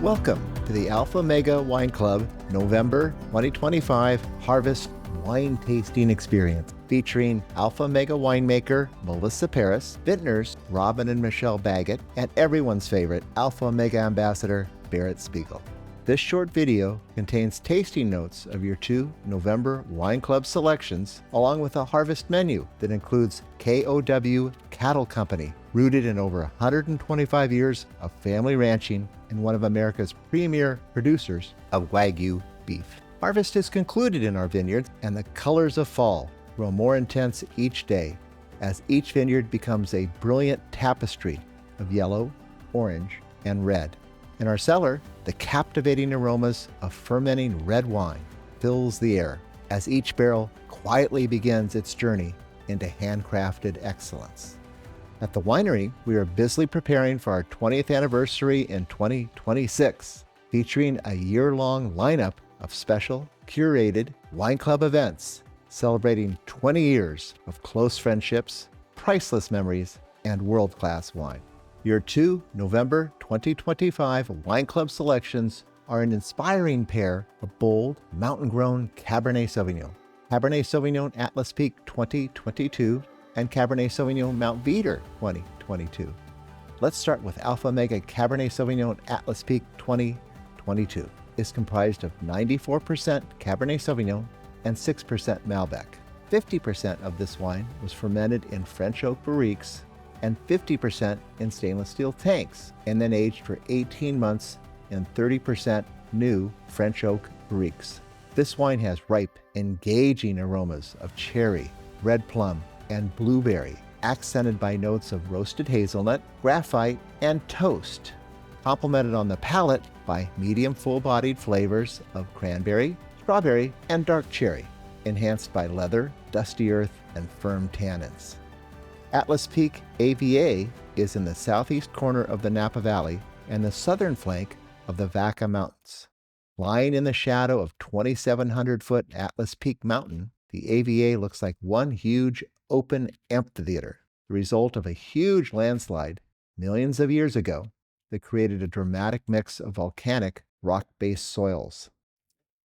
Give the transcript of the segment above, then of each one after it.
Welcome to the Alpha Mega Wine Club November 2025 Harvest Wine Tasting Experience, featuring Alpha Mega winemaker Melissa Paris, vintners Robin and Michelle Baggett, and everyone's favorite Alpha Mega ambassador Barrett Spiegel. This short video contains tasting notes of your two November Wine Club selections, along with a harvest menu that includes KOW Cattle Company, rooted in over 125 years of family ranching and one of America's premier producers of Wagyu beef. Harvest is concluded in our vineyards, and the colors of fall grow more intense each day as each vineyard becomes a brilliant tapestry of yellow, orange, and red. In our cellar, the captivating aromas of fermenting red wine fills the air as each barrel quietly begins its journey into handcrafted excellence. At the winery, we are busily preparing for our 20th anniversary in 2026, featuring a year-long lineup of special, curated wine club events celebrating 20 years of close friendships, priceless memories, and world-class wine. Your two November 2025 Wine Club selections are an inspiring pair of bold, mountain-grown Cabernet Sauvignon, Cabernet Sauvignon Atlas Peak 2022, and Cabernet Sauvignon Mount Veeder 2022. Let's start with Alpha Mega Cabernet Sauvignon Atlas Peak 2022. It's comprised of 94% Cabernet Sauvignon and 6% Malbec. 50% of this wine was fermented in French oak barriques and 50% in stainless steel tanks, and then aged for 18 months in 30% new French oak barriques. This wine has ripe, engaging aromas of cherry, red plum, and blueberry, accented by notes of roasted hazelnut, graphite, and toast, complemented on the palate by medium full-bodied flavors of cranberry, strawberry, and dark cherry, enhanced by leather, dusty earth, and firm tannins. Atlas Peak AVA is in the southeast corner of the Napa Valley and the southern flank of the Vaca Mountains. Lying in the shadow of 2,700-foot Atlas Peak Mountain, the AVA looks like one huge open amphitheater, the result of a huge landslide millions of years ago that created a dramatic mix of volcanic rock-based soils.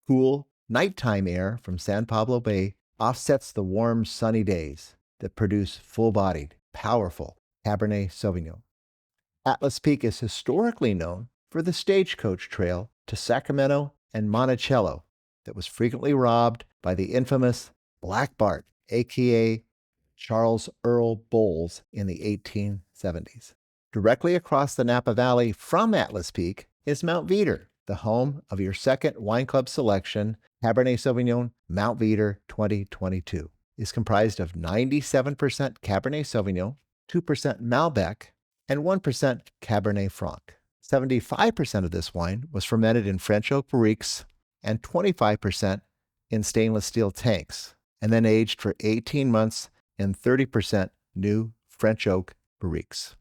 Cool, nighttime air from San Pablo Bay offsets the warm, sunny days that produce full-bodied, powerful Cabernet Sauvignon. Atlas Peak is historically known for the stagecoach trail to Sacramento and Monticello that was frequently robbed by the infamous Black Bart, aka Charles Earl Bowles, in the 1870s. Directly across the Napa Valley from Atlas Peak is Mount Veeder, the home of your second Wine Club selection, Cabernet Sauvignon Mount Veeder 2022. Is comprised of 97% Cabernet Sauvignon, 2% Malbec, and 1% Cabernet Franc. 75% of this wine was fermented in French oak barriques and 25% in stainless steel tanks, and then aged for 18 months in 30% new French oak barriques.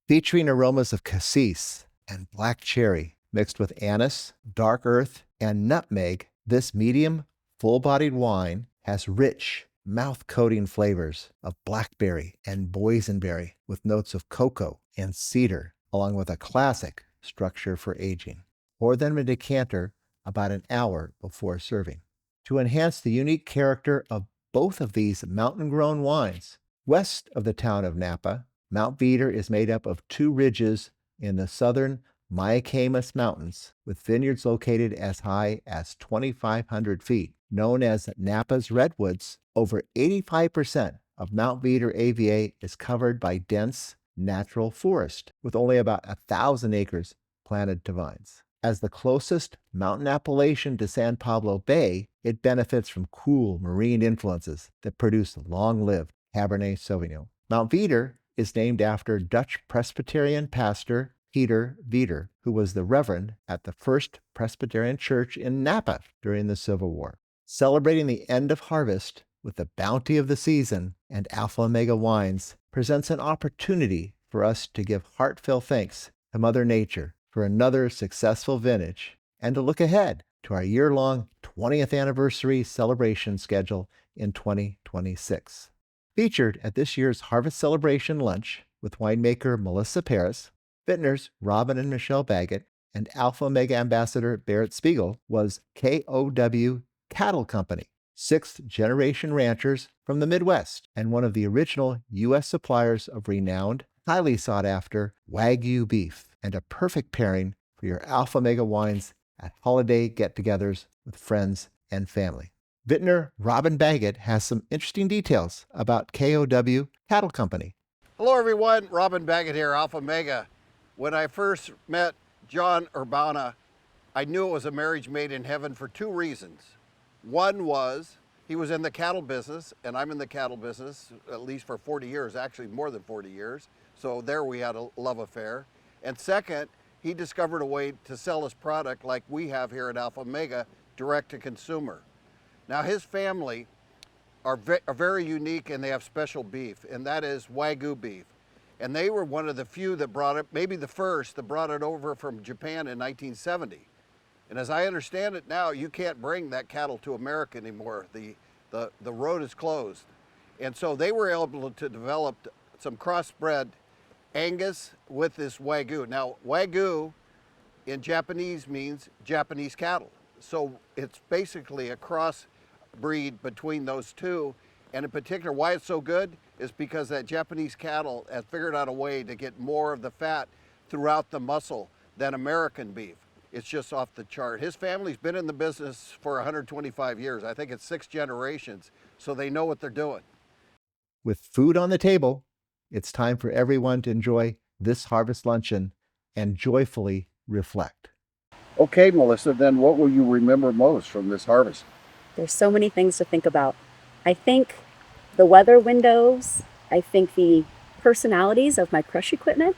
Featuring aromas of cassis and black cherry mixed with anise, dark earth, and nutmeg, this medium, full-bodied wine has rich, mouth-coating flavors of blackberry and boysenberry with notes of cocoa and cedar, along with a classic structure for aging. Pour them in a decanter about an hour before serving. To enhance the unique character of both of these mountain-grown wines, west of the town of Napa, Mount Veeder is made up of two ridges in the southern Miacamas Mountains, with vineyards located as high as 2,500 feet. Known as Napa's Redwoods, over 85% of Mount Veeder AVA is covered by dense, natural forest, with only about 1,000 acres planted to vines. As the closest mountain appellation to San Pablo Bay, it benefits from cool marine influences that produce long-lived Cabernet Sauvignon. Mount Veeder is named after Dutch Presbyterian pastor Peter Veeder, who was the reverend at the First Presbyterian Church in Napa during the Civil War. Celebrating the end of harvest with the bounty of the season and Alpha Omega wines presents an opportunity for us to give heartfelt thanks to Mother Nature for another successful vintage and to look ahead to our year-long 20th anniversary celebration schedule in 2026. Featured at this year's Harvest Celebration lunch with winemaker Melissa Paris, vintners Robin and Michelle Baggett, And Alpha Omega Ambassador Barrett Spiegel was KOW Cattle Company, sixth generation ranchers from the Midwest and one of the original U.S. suppliers of renowned, highly sought after Wagyu beef, and a perfect pairing for your Alpha Omega wines at holiday get togethers with friends and family. Vintner Robin Baggett has some interesting details about KOW Cattle Company. Hello everyone, Robin Baggett here, Alpha Omega. When I first met John Urbana, I knew it was a marriage made in heaven for two reasons. One was he was in the cattle business, and I'm in the cattle business at least for 40 years, actually more than 40 years. So there we had a love affair. And second, he discovered a way to sell his product like we have here at Alpha Omega, direct to consumer. Now his family are very unique, and they have special beef, and that is Wagyu beef. And they were one of the few that brought it, maybe the first, that brought it over from Japan in 1970. And as I understand it now, you can't bring that cattle to America anymore. The road is closed. And so they were able to develop some crossbred Angus with this Wagyu. Now, Wagyu in Japanese means Japanese cattle. So it's basically a crossbreed between those two. And in particular, why it's so good is because that Japanese cattle has figured out a way to get more of the fat throughout the muscle than American beef. It's just off the chart. His family's been in the business for 125 years. I think it's 6 generations, so they know what they're doing. With food on the table, it's time for everyone to enjoy this harvest luncheon and joyfully reflect. Okay, Melissa, then what will you remember most from this harvest? There's so many things to think about. I think the weather windows, I think the personalities of my crush equipment.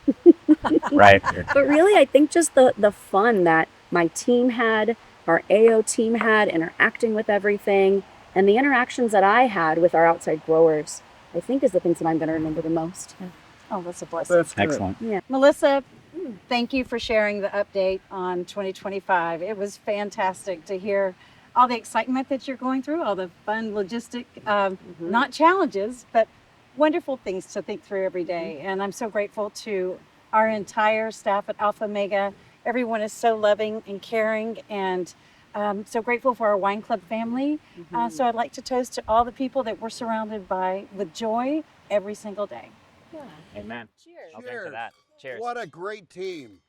Right. But really, I think just the fun that my team had, our AO team had, interacting with everything, and the interactions that I had with our outside growers, I think is the things that I'm going to remember the most. Oh, that's a blessing. That's good. Excellent. Yeah. Melissa, thank you for sharing the update on 2025. It was fantastic to hear all the excitement that you're going through, all the fun logistic, not challenges, but wonderful things to think through every day. And I'm so grateful to our entire staff at Alpha Omega. Everyone is so loving and caring, and so grateful for our wine club family. So I'd like to toast to all the people that we're surrounded by with joy every single day. Amen. Cheers. I'll drink to that. Cheers. What a great team.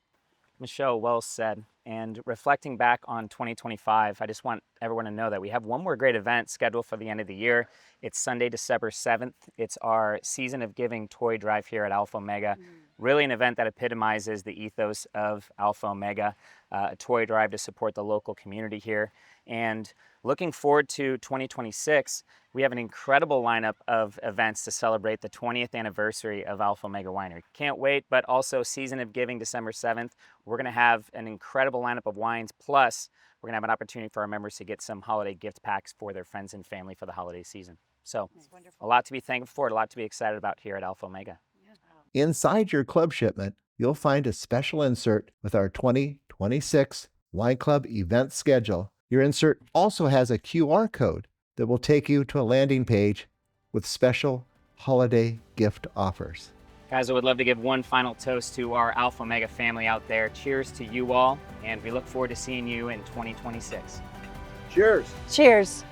Michelle, well said. And reflecting back on 2025, I just want everyone to know that we have one more great event scheduled for the end of the year. It's Sunday, December 7th. It's our Season of Giving toy drive here at Alpha Omega. Really an event that epitomizes the ethos of Alpha Omega, a toy drive to support the local community here. And looking forward to 2026, we have an incredible lineup of events to celebrate the 20th anniversary of Alpha Omega Winery. Can't wait, but also Season of Giving, December 7th. We're going to have an incredible lineup of wines, plus we're going to have an opportunity for our members to get some holiday gift packs for their friends and family for the holiday season. So a lot to be thankful for, a lot to be excited about here at Alpha Omega. Inside your club shipment, you'll find a special insert with our 2026 Wine Club event schedule. Your insert also has a QR code that will take you to a landing page with special holiday gift offers. Guys, I would love to give one final toast to our Alpha Omega family out there. Cheers to you all, and we look forward to seeing you in 2026. Cheers. Cheers.